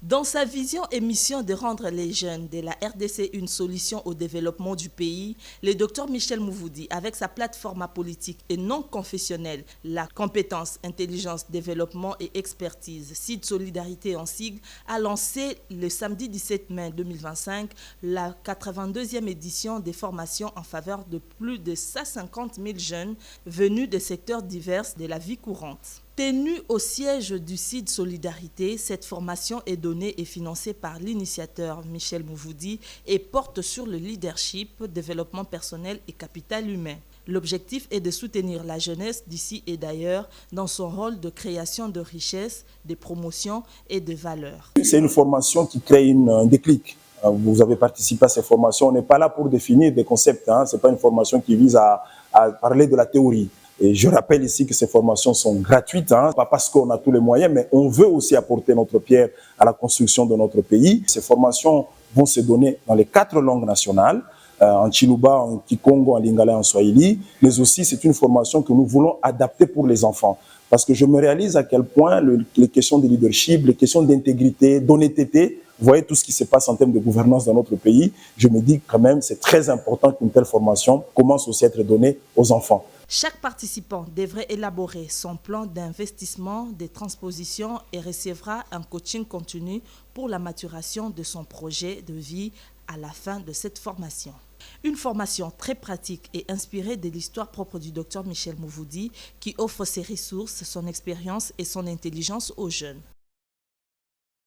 Dans sa vision et mission de rendre les jeunes de la RDC une solution au développement du pays, le Dr Michel Mouvoudi, avec sa plateforme politique et non confessionnelle, la compétence, intelligence, développement et expertise, CID Solidarité en sigle, a lancé le samedi 17 mai 2025 la 82e édition des formations en faveur de plus de 150 000 jeunes venus de secteurs divers de la vie courante. Tenue au siège du CID Solidarité, cette formation est donnée et financée par l'initiateur Michel Mouvoudi et porte sur le leadership, développement personnel et capital humain. L'objectif est de soutenir la jeunesse d'ici et d'ailleurs dans son rôle de création de richesses, de promotion et de valeurs. C'est une formation qui crée un déclic. Vous avez participé à ces formations. On n'est pas là pour définir des concepts. Ce n'est pas une formation qui vise à parler de la théorie. Et je rappelle ici que ces formations sont gratuites, pas parce qu'on a tous les moyens, mais on veut aussi apporter notre pierre à la construction de notre pays. Ces formations vont se donner dans les 4 langues nationales, en Chiluba, en Kikongo, en Lingala, en Swahili, mais aussi c'est une formation que nous voulons adapter pour les enfants. Parce que je me réalise à quel point les questions de leadership, les questions d'intégrité, d'honnêteté, vous voyez tout ce qui se passe en termes de gouvernance dans notre pays, je me dis quand même c'est très important qu'une telle formation commence aussi à être donnée aux enfants. Chaque participant devrait élaborer son plan d'investissement, de transposition et recevra un coaching continu pour la maturation de son projet de vie à la fin de cette formation. Une formation très pratique et inspirée de l'histoire propre du Dr Michel Mouvoudi qui offre ses ressources, son expérience et son intelligence aux jeunes.